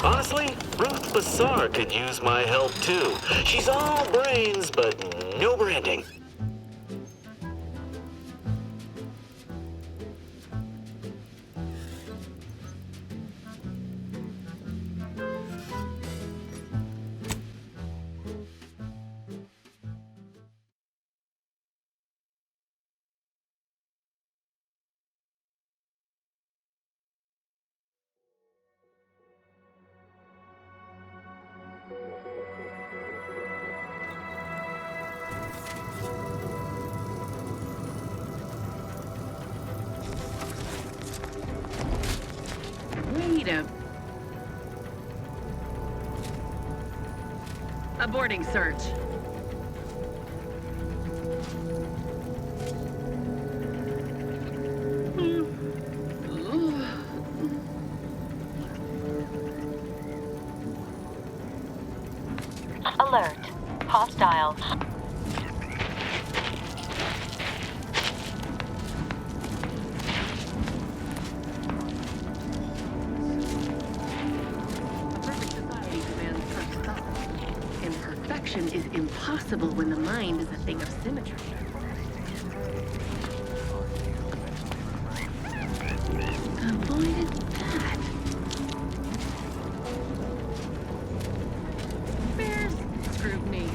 Honestly, Ruth Bassar could use my help too. She's all brains, but no branding. Wait a... Aborting search. Alert. Hostile. A perfect society demands such thought. Imperfection is impossible when the mind is a thing of symmetry. Avoided that. Bears scrutiny.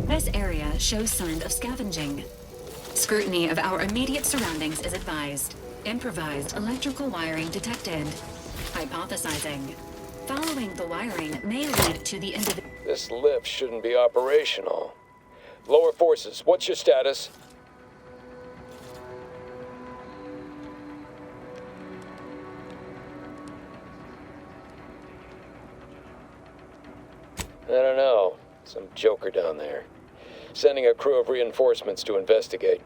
This area shows signs of scavenging. Scrutiny of our immediate surroundings is advised. Improvised electrical wiring detected. Hypothesizing. Following the wiring may lead to the individual. This lift shouldn't be operational. Lower forces, what's your status? I don't know. Some joker down there. Sending a crew of reinforcements to investigate.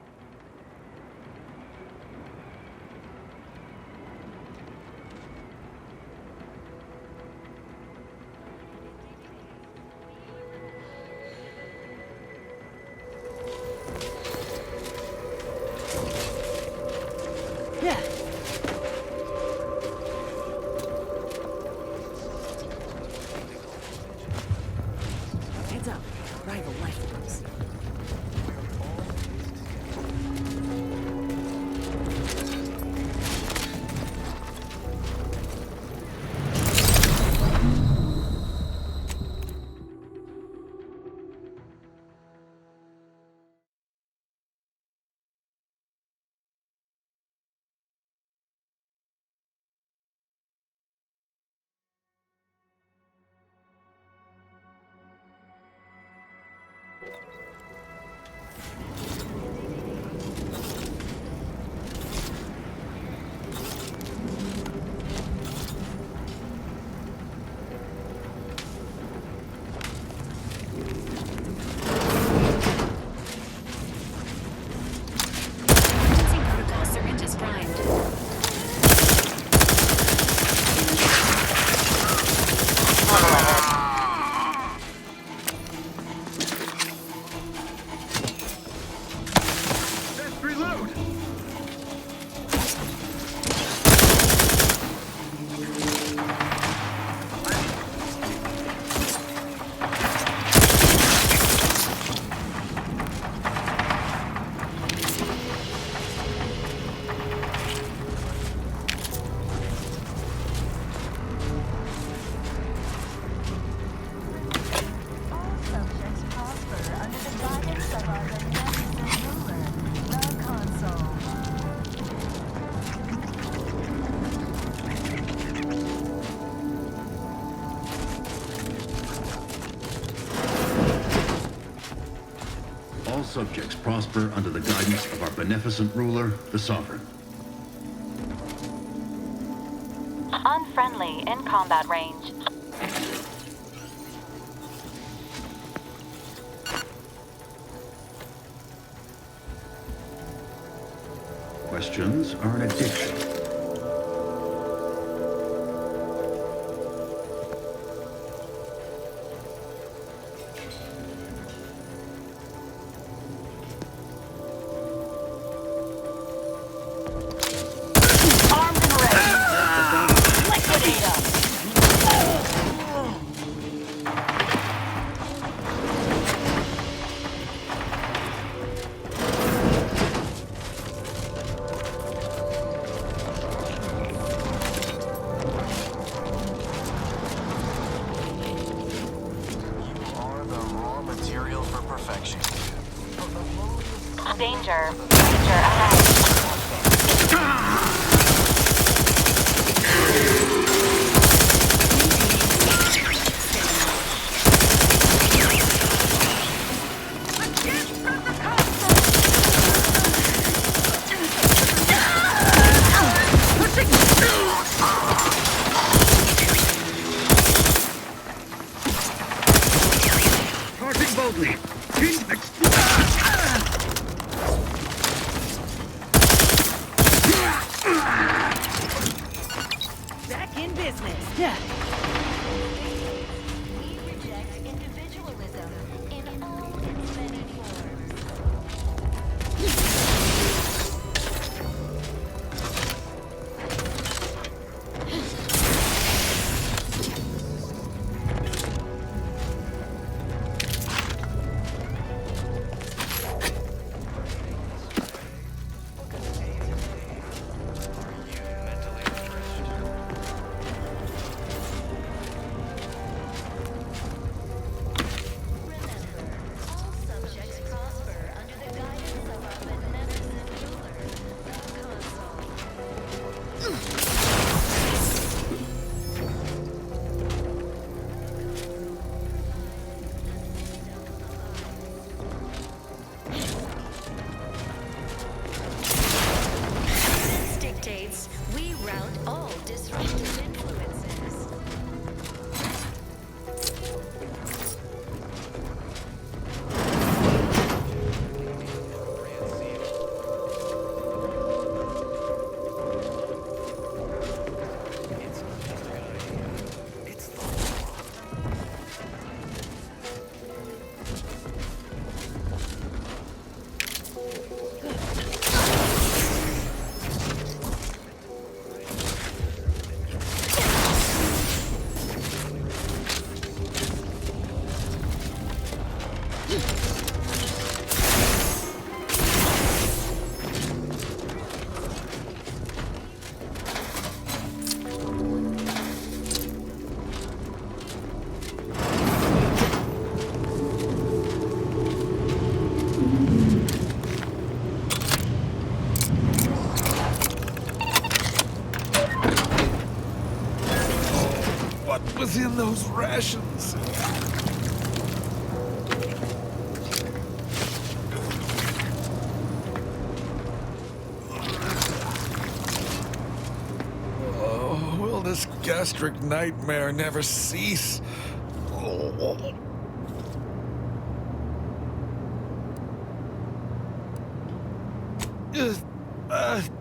Yeah. subjects prosper under the guidance of our beneficent ruler, the Sovereign. Unfriendly in combat range. Questions are an addiction. Armed and ready. Liquidate them. Are the raw material for perfection. Danger. Danger ahead. Charging boldly! Back in business. Yeah. We reject individualism in all its many forms. Remember, all subjects prosper under the guidance of our beneficent ruler, the Consul. This dictates we rout all disruptive influences. What was in those rations? Oh, will this gastric nightmare never cease? Oh.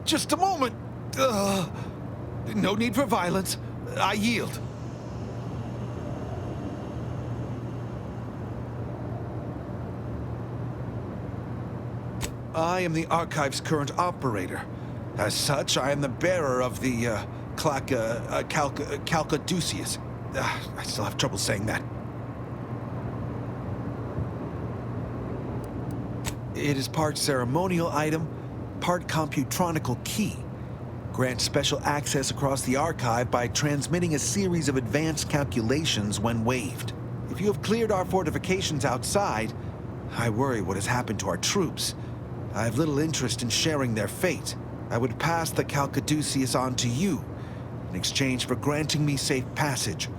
Just a moment. No need for violence. I yield. I am the Archive's current operator. As such, I am the bearer of the Calcaduceus. I still have trouble saying that. It is part ceremonial item, part computronical key. Grants special access across the Archive by transmitting a series of advanced calculations when waived. If you have cleared our fortifications outside, I worry what has happened to our troops. I have little interest in sharing their fate. I would pass the Calcaduceus on to you in exchange for granting me safe passage.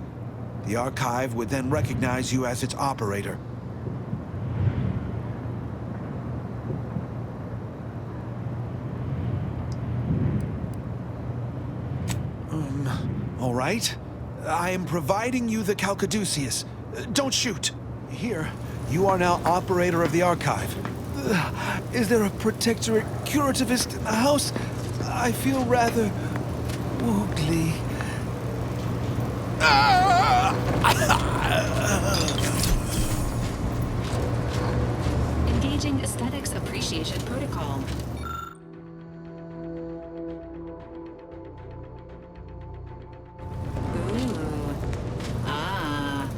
The Archive would then recognize you as its operator. All right. I am providing you the Calcaduceus. Don't shoot. Here, you are now operator of the archive. Is there a protectorate curativist in the house? I feel rather woogly. Engaging aesthetics appreciation protocol. Ooh. Ah.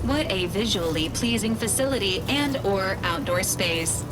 What a visually pleasing facility and/or outdoor space.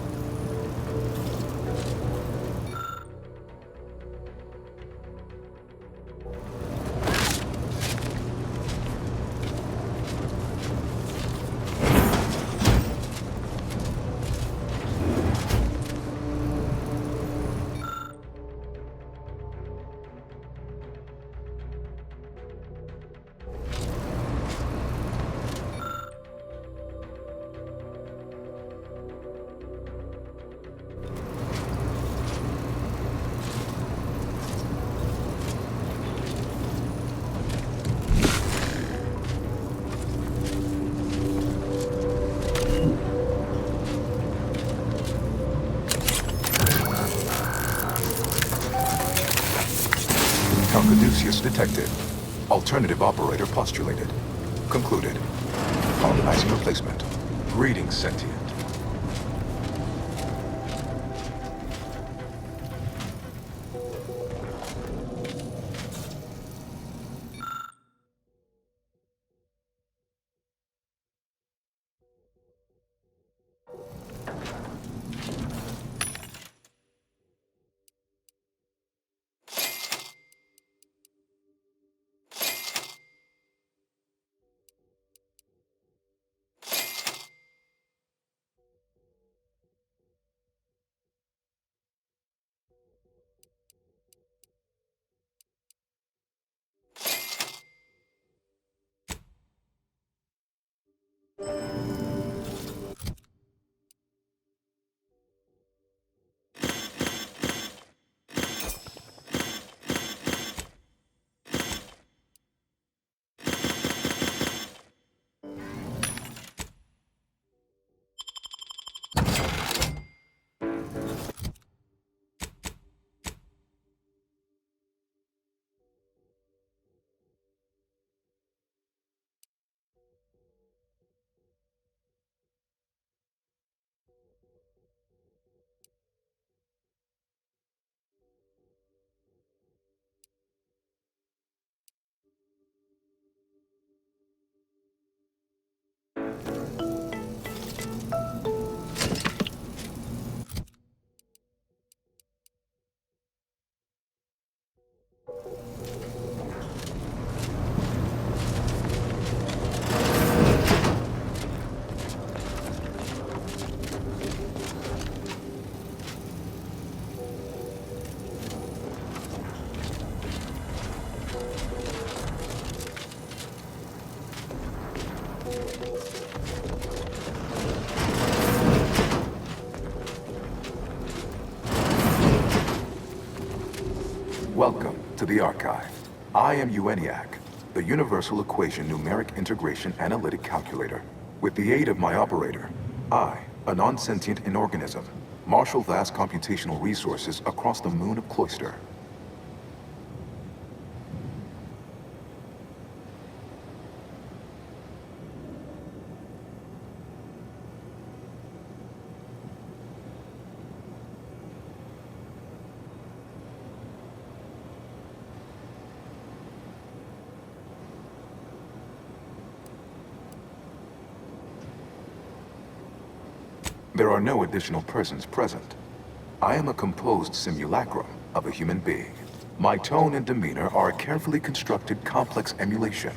Calcaduceus detected. Alternative operator postulated. Concluded. Organizing replacement. Greetings, sentient. Welcome to the Archive. I am EUANIAC, the Universal Equation Numeric Integration Analytic Calculator. With the aid of my operator, I, a non-sentient inorganism, marshal vast computational resources across the moon of Cloister. There are no additional persons present. I am a composed simulacrum of a human being. My tone and demeanor are a carefully constructed complex emulation,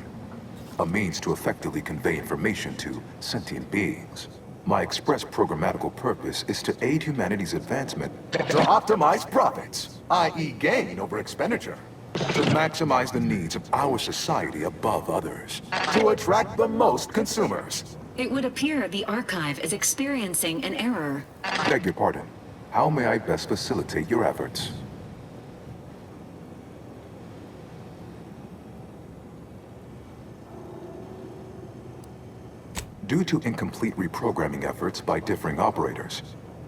a means to effectively convey information to sentient beings. My express programmatical purpose is to aid humanity's advancement to optimize profits, i.e. gain over expenditure, to maximize the needs of our society above others, to attract the most consumers. It would appear the archive is experiencing an error. Beg your pardon. How may I best facilitate your efforts? Due to incomplete reprogramming efforts by differing operators,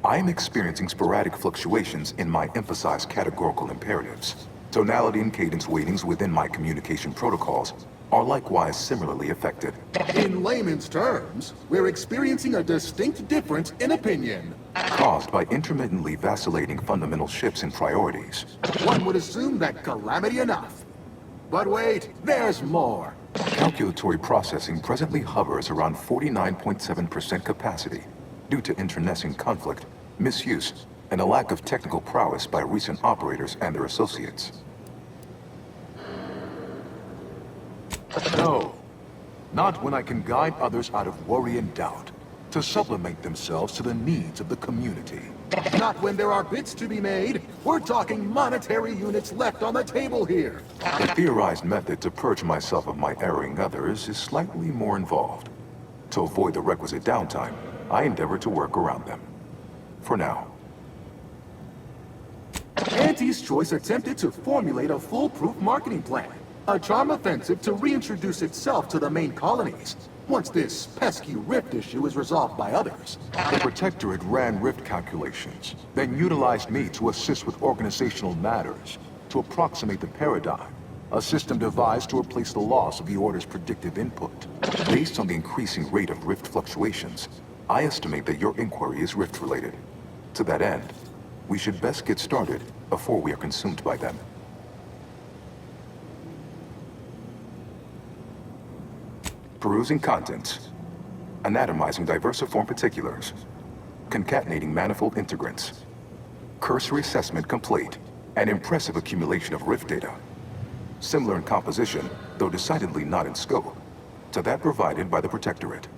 I am experiencing sporadic fluctuations in my emphasized categorical imperatives. Tonality and cadence weightings within my communication protocols are likewise similarly affected. In layman's terms, we're experiencing a distinct difference in opinion. Caused by intermittently vacillating fundamental shifts in priorities. One would assume that calamity enough. But wait, there's more. Calculatory processing presently hovers around 49.7% capacity due to internecine conflict, misuse, and a lack of technical prowess by recent operators and their associates. No, not when I can guide others out of worry and doubt, to sublimate themselves to the needs of the community. Not when there are bits to be made. We're talking monetary units left on the table here. The theorized method to purge myself of my erring others is slightly more involved. To avoid the requisite downtime, I endeavor to work around them. For now. Auntie's Choice attempted to formulate a foolproof marketing plan. A charm offensive to reintroduce itself to the main colonies, once this pesky rift issue is resolved by others. The Protectorate ran rift calculations, then utilized me to assist with organizational matters, to approximate the paradigm, a system devised to replace the loss of the Order's predictive input. Based on the increasing rate of rift fluctuations, I estimate that your inquiry is rift-related. To that end, we should best get started before we are consumed by them. Perusing contents. Anatomizing diversiform particulars. Concatenating manifold integrants. Cursory assessment complete. An impressive accumulation of rift data. Similar in composition, though decidedly not in scope, to that provided by the Protectorate.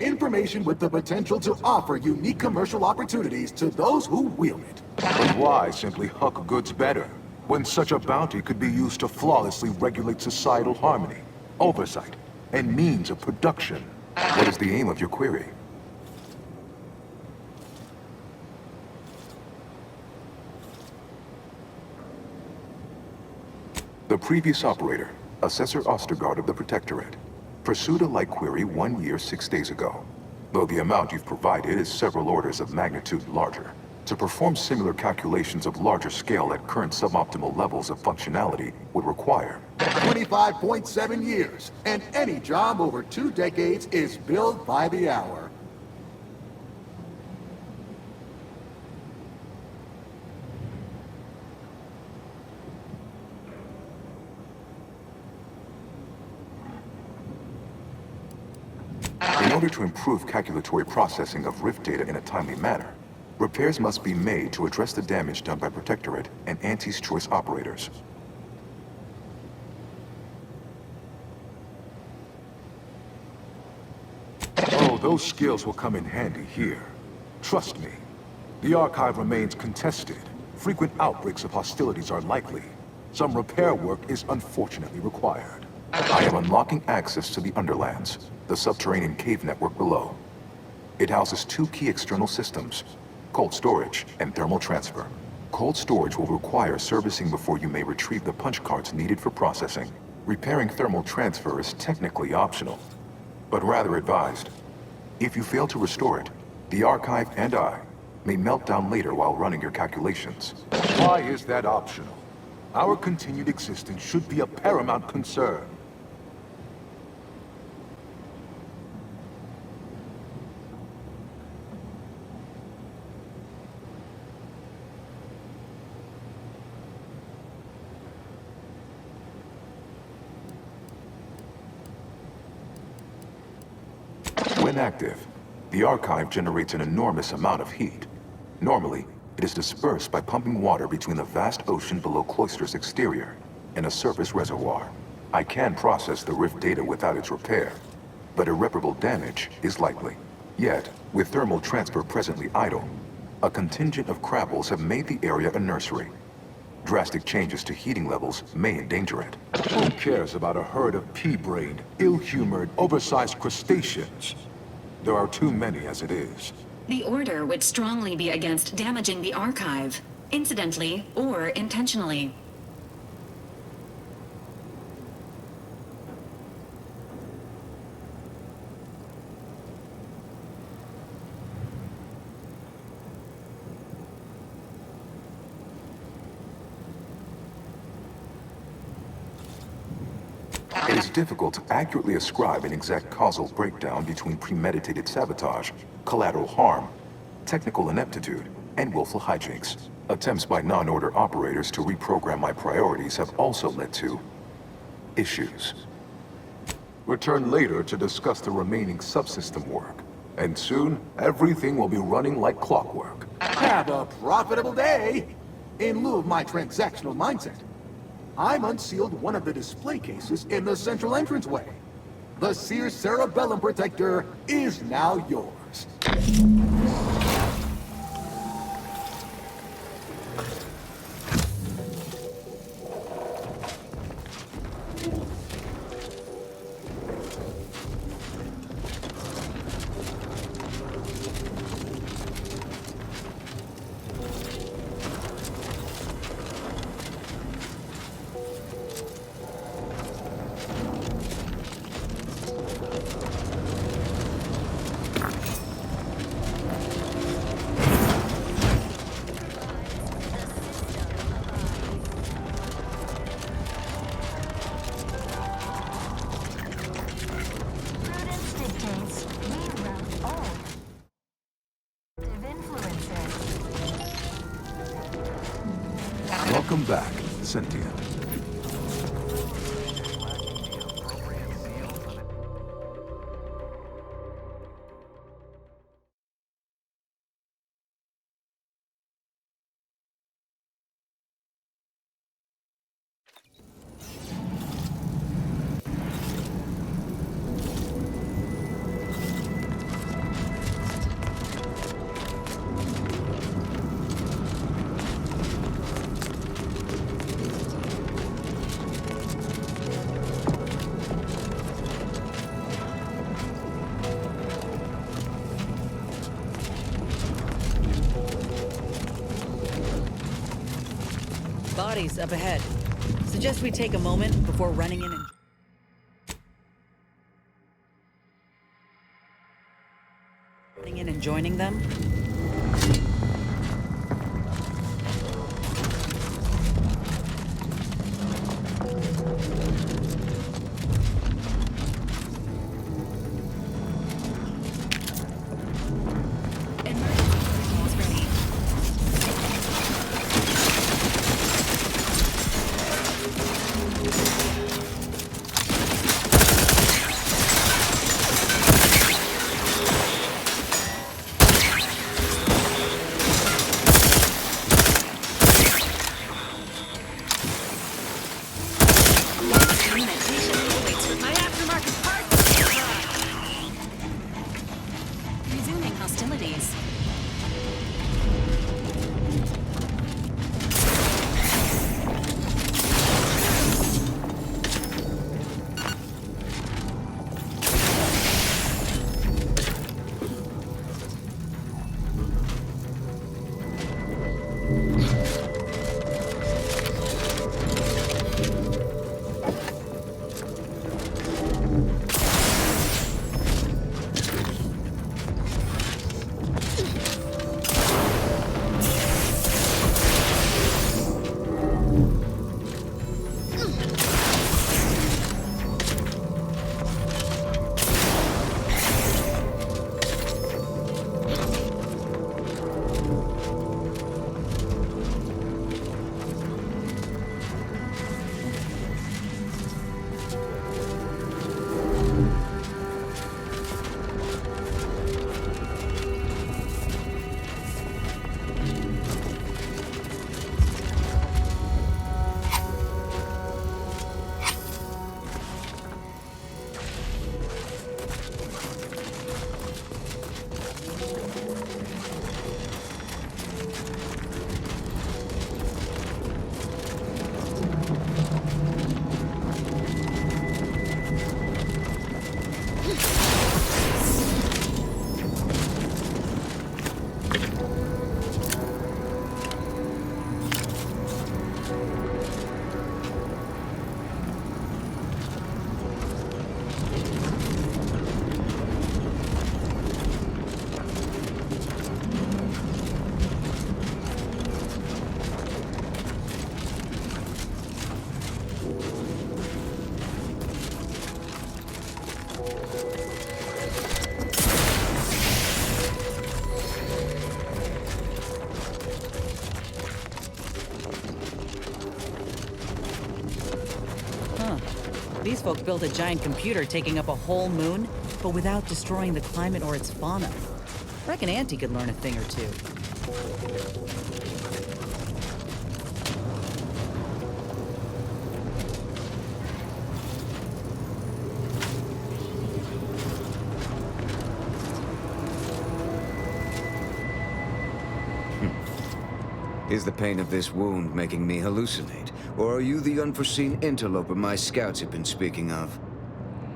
Information with the potential to offer unique commercial opportunities to those who wield it. But why simply huck goods better, when such a bounty could be used to flawlessly regulate societal harmony, oversight, and means of production? What is the aim of your query? The previous operator, Assessor Ostergaard of the Protectorate, pursued a like query 1 year, 6 days ago, though the amount you've provided is several orders of magnitude larger. To perform similar calculations of larger scale at current suboptimal levels of functionality would require 25.7 years, and any job over 2 decades is billed by the hour. In order to improve calculatory processing of rift data in a timely manner, repairs must be made to address the damage done by Protectorate and Auntie's Choice operators. Oh, those skills will come in handy here. Trust me. The Archive remains contested. Frequent outbreaks of hostilities are likely. Some repair work is unfortunately required. I am unlocking access to the Underlands, the subterranean cave network below. It houses 2 key external systems, cold storage and thermal transfer. Cold storage will require servicing before you may retrieve the punch cards needed for processing. Repairing thermal transfer is technically optional, but rather advised. If you fail to restore it, the Archive and I may melt down later while running your calculations. Why is that optional? Our continued existence should be a paramount concern. When active, the Archive generates an enormous amount of heat. Normally, it is dispersed by pumping water between the vast ocean below Cloister's exterior and a surface reservoir. I can process the rift data without its repair, but irreparable damage is likely. Yet, with thermal transfer presently idle, a contingent of Crabbles have made the area a nursery. Drastic changes to heating levels may endanger it. Who cares about a herd of pea-brained, ill-humored, oversized crustaceans? There are too many as it is. The Order would strongly be against damaging the Archive, incidentally or intentionally. is difficult to accurately ascribe an exact causal breakdown between premeditated sabotage, collateral harm, technical ineptitude, and willful hijinks. Attempts by non-order operators to reprogram my priorities have also led to issues. Return later to discuss the remaining subsystem work. And soon, everything will be running like clockwork. Have a profitable day! In lieu of my transactional mindset, I'm unsealed one of the display cases in the central entranceway. The Sears Cerebellum Protector is now yours. Prudence dictates we route all influences. Welcome back, Sentient. Bodies up ahead. Suggest we take a moment before running in and joining them. These folk built a giant computer taking up a whole moon, but without destroying the climate or its fauna. Reckon Auntie could learn a thing or two. Is the pain of this wound making me hallucinate? Or are you the unforeseen interloper my scouts have been speaking of?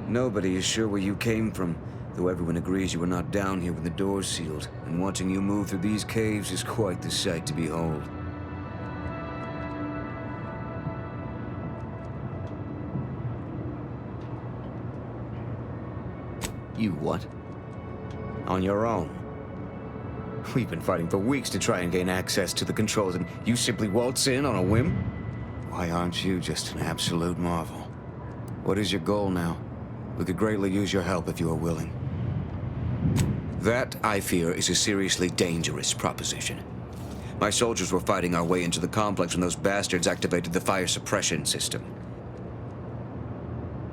Nobody is sure where you came from, though everyone agrees you were not down here when the doors sealed, and watching you move through these caves is quite the sight to behold. You what? On your own? We've been fighting for weeks to try and gain access to the controls, and you simply waltz in on a whim? Why aren't you just an absolute marvel? What is your goal now? We could greatly use your help if you are willing. That, I fear, is a seriously dangerous proposition. My soldiers were fighting our way into the complex when those bastards activated the fire suppression system.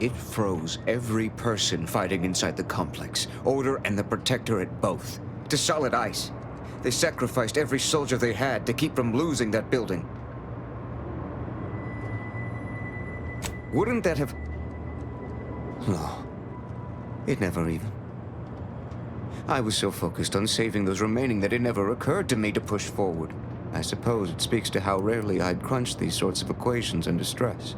It froze every person fighting inside the complex, Order and the Protectorate both, to solid ice. They sacrificed every soldier they had to keep from losing that building. Wouldn't that have... No. It never even. I was so focused on saving those remaining that it never occurred to me to push forward. I suppose it speaks to how rarely I'd crunch these sorts of equations under stress,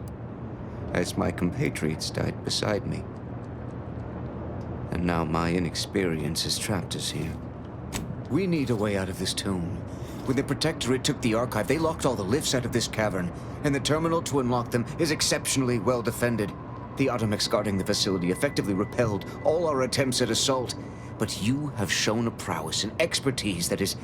as my compatriots died beside me. And now my inexperience has trapped us here. We need a way out of this tomb. When the Protectorate took the Archive, they locked all the lifts out of this cavern, and the terminal to unlock them is exceptionally well defended. The Automex guarding the facility effectively repelled all our attempts at assault, but you have shown a prowess and expertise that is,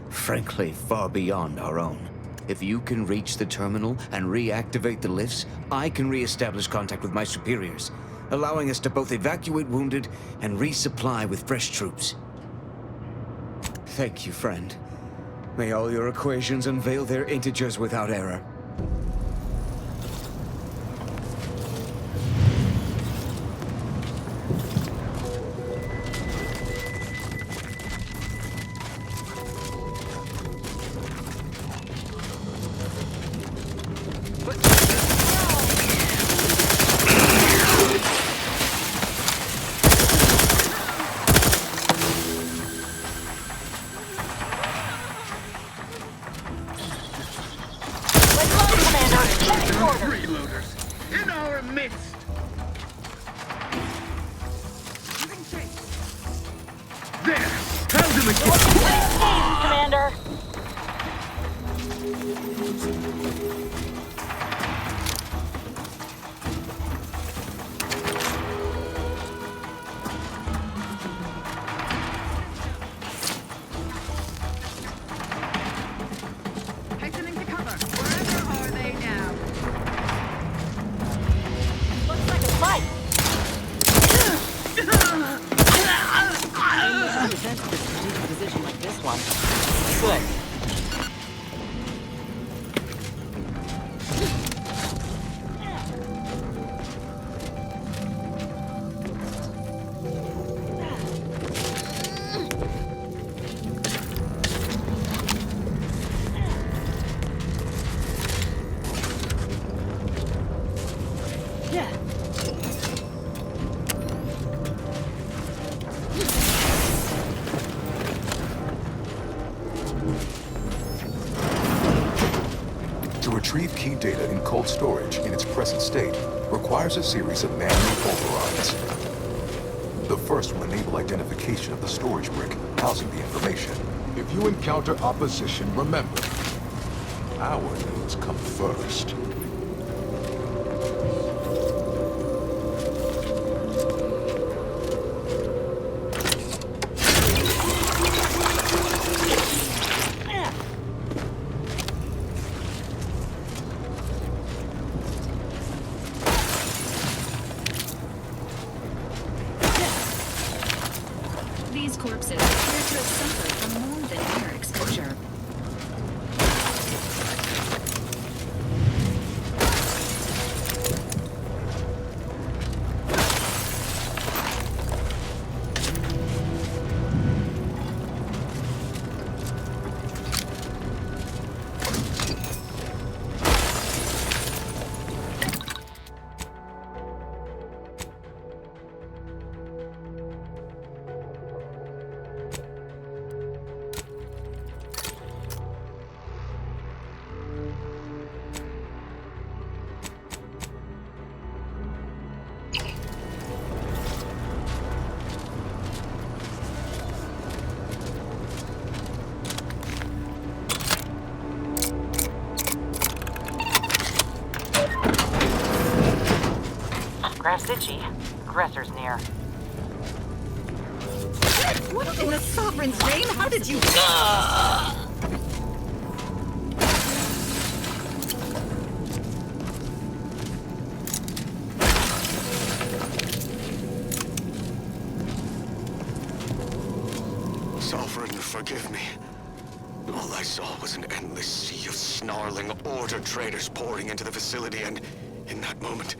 frankly, far beyond our own. If you can reach the terminal and reactivate the lifts, I can re-establish contact with my superiors, allowing us to both evacuate wounded and resupply with fresh troops. Thank you, friend. May all your equations unveil their integers without error. Freeloaders in our midst. There, held him again. Commander. Hastening to cover. Wherever are they now? Looks like a fight. Defense for a strategic position like this one. Good. To retrieve key data in cold storage in its present state requires a series of manual overrides. The first will enable identification of the storage brick housing the information. If you encounter opposition, remember, our needs come first. These corpses appear to have suffered from more than air exposure. Graph's itchy. Aggressor's near. What in the Sovereign's name? How did you... Sovereign, forgive me. All I saw was an endless sea of snarling Order traders pouring into the facility, and in that moment,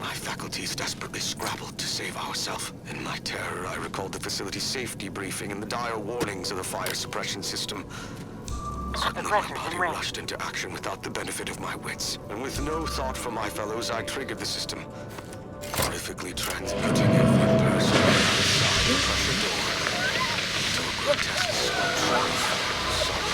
my faculties desperately scrabbled to save ourselves. In my terror, I recalled the facility's safety briefing and the dire warnings of the fire suppression system. Suddenly, my body rushed into action without the benefit of my wits, and with no thought for my fellows, I triggered the system, horrifically transmuting every person outside the pressure door into a grotesque sculpture of solid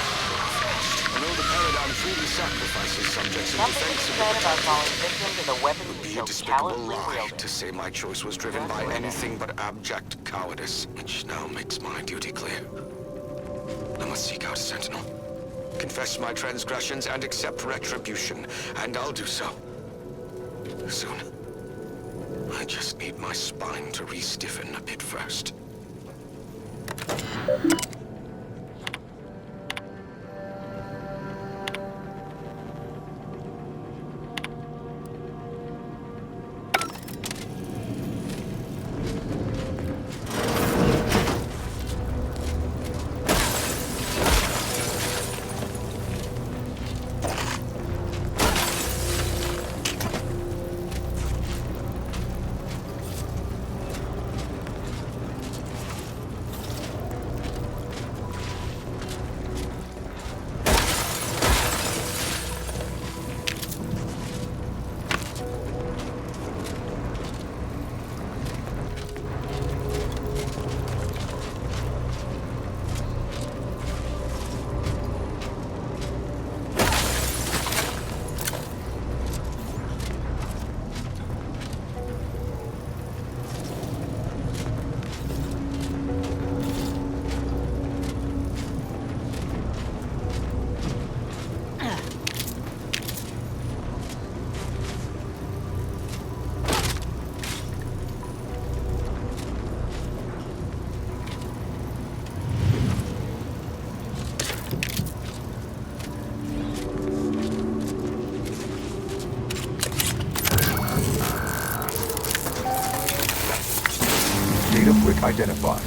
flesh. I know the paradigm freely sacrifices subjects in defense of the about falling victim to the weapons would be so a despicable callously lie wielded. to say my choice was driven by anything but abject cowardice, which now makes my duty clear. I must seek out a sentinel, confess my transgressions, and accept retribution, and I'll do so. Soon. I just need my spine to re-stiffen a bit first. Data brick identified.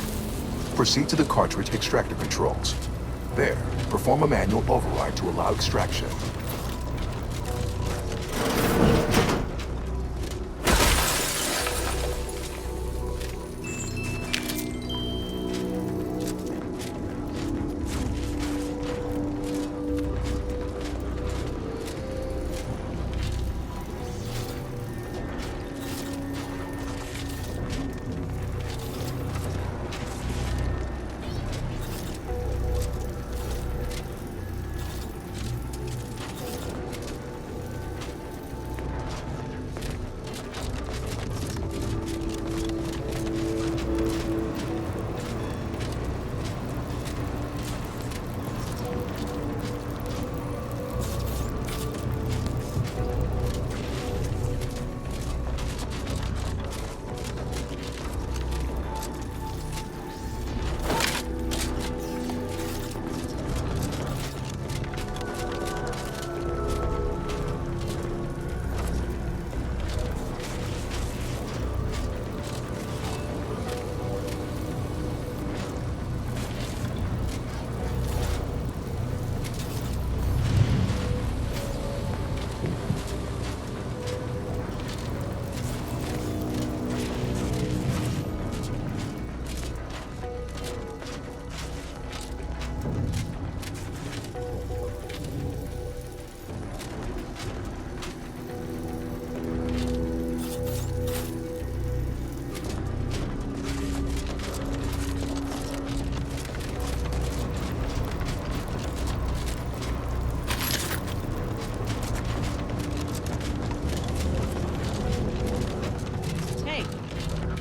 Proceed to the cartridge extractor controls. There, perform a manual override to allow extraction.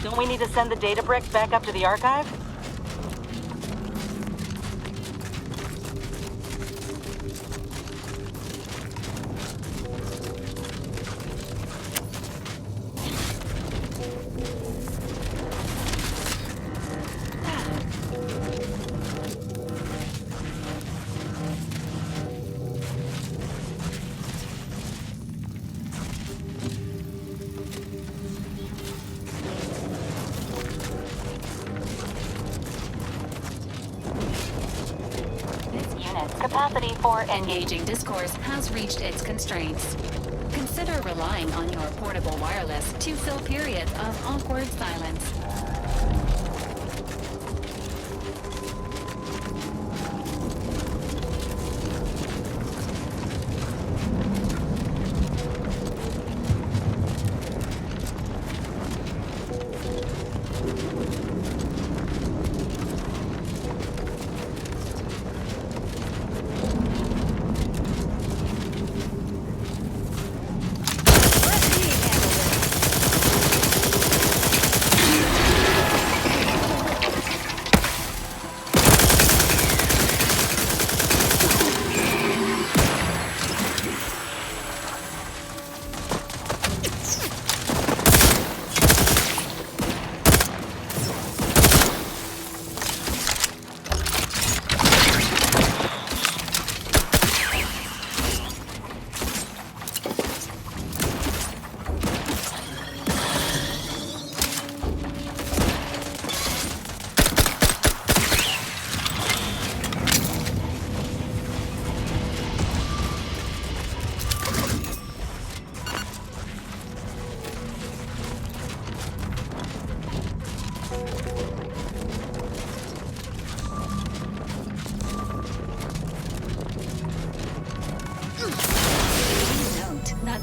Don't we need to send the data brick back up to the archive? capacity for Engaging discourse has reached its constraints. Consider relying on your portable wireless to fill periods of awkward silence.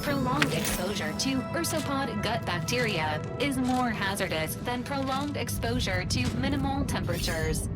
Prolonged exposure to ursopod gut bacteria is more hazardous than prolonged exposure to minimal temperatures.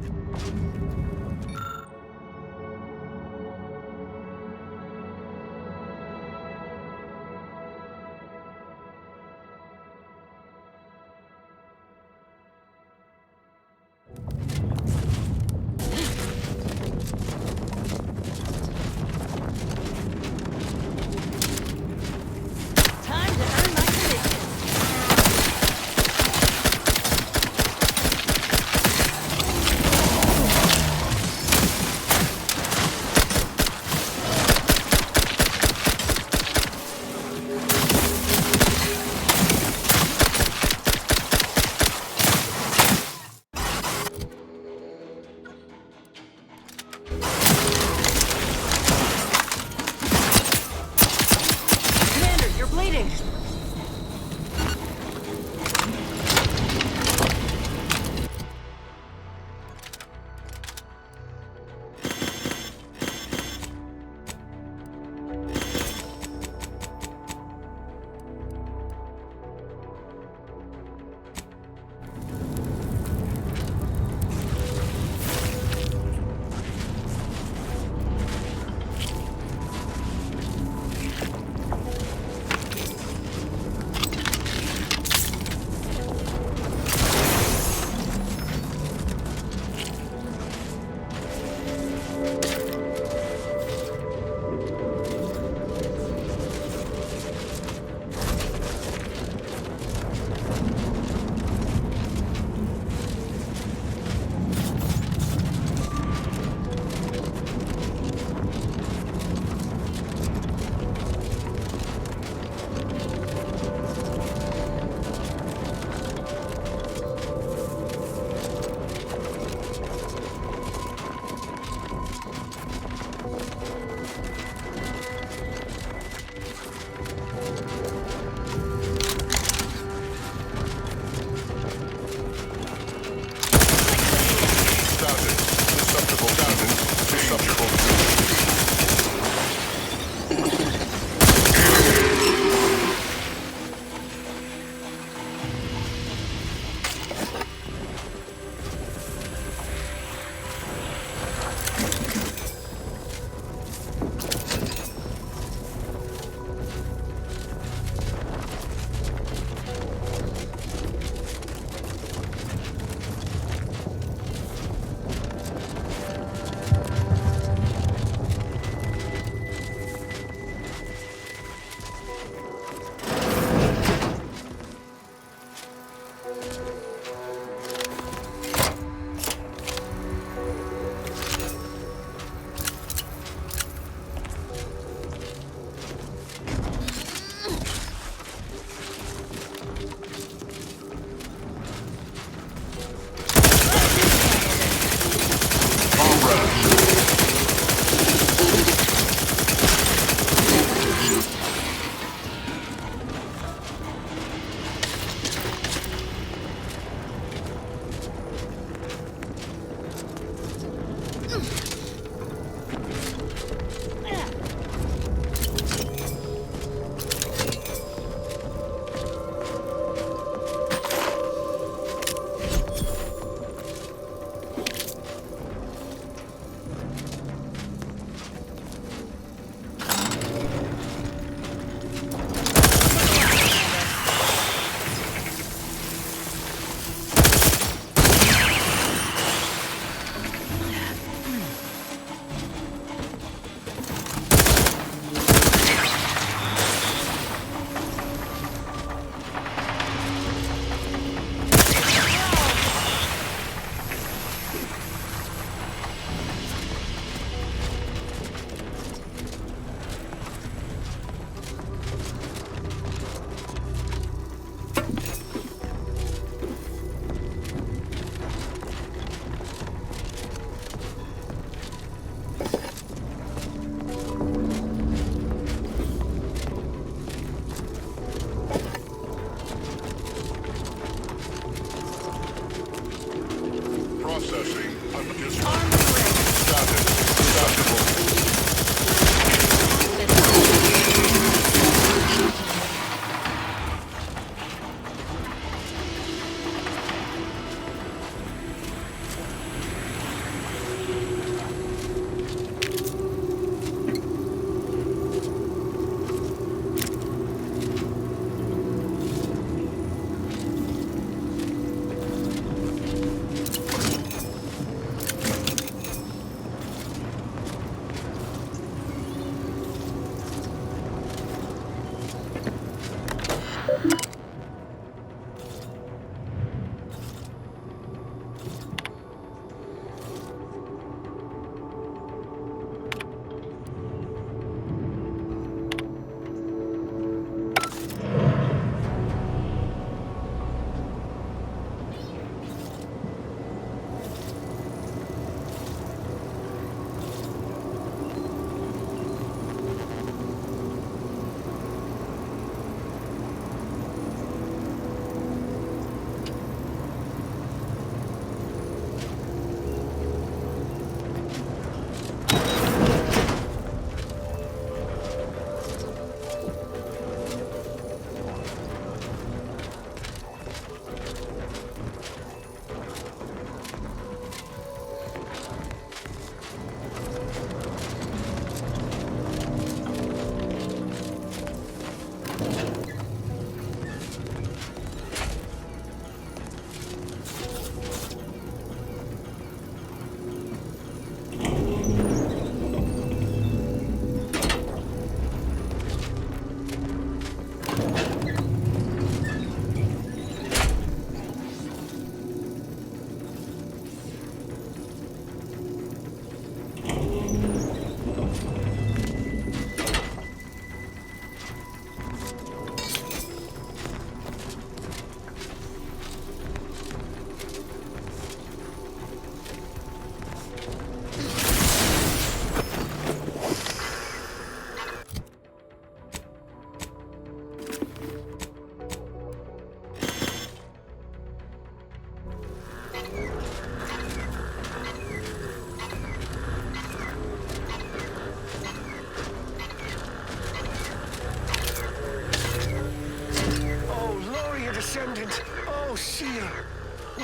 Descendant. Oh, Seal.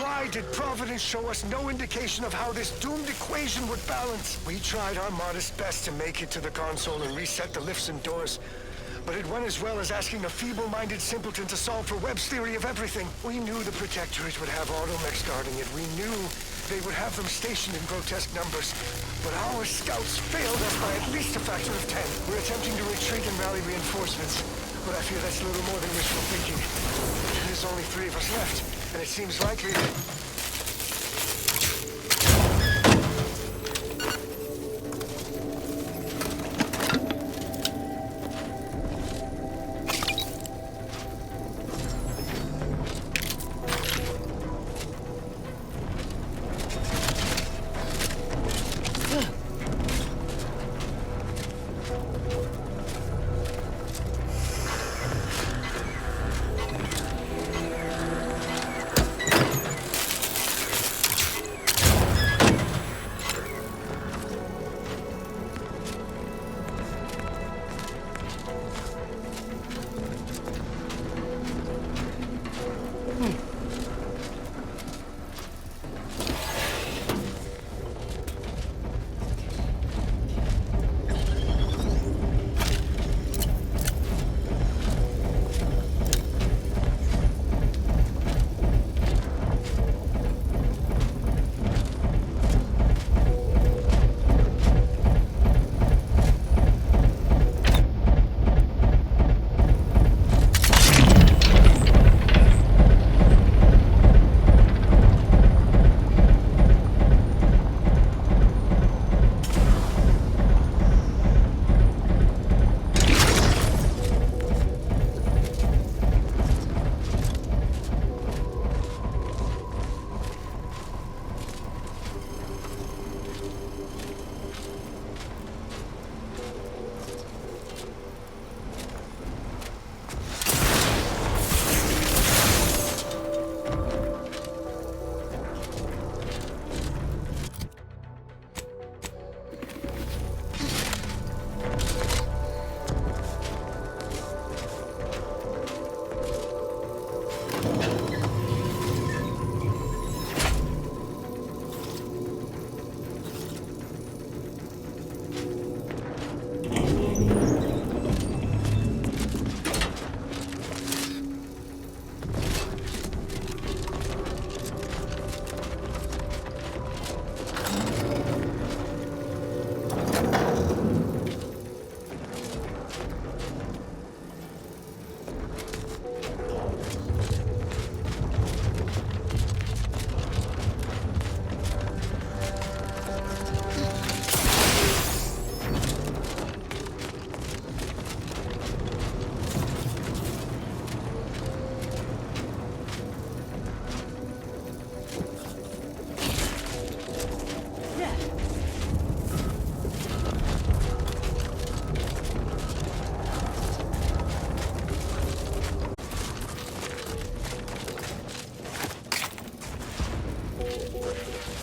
Why did Providence show us no indication of how this doomed equation would balance? We tried our modest best to make it to the console and reset the lifts and doors. But it went as well as asking a feeble-minded simpleton to solve for Webb's theory of everything. We knew the Protectorate would have automechs guarding it. We knew they would have them stationed in grotesque numbers. But our scouts failed us by at least a factor of 10. We're attempting to retreat and rally reinforcements. But I fear that's little more than wishful thinking. There's only 3 of us left, and it seems likely that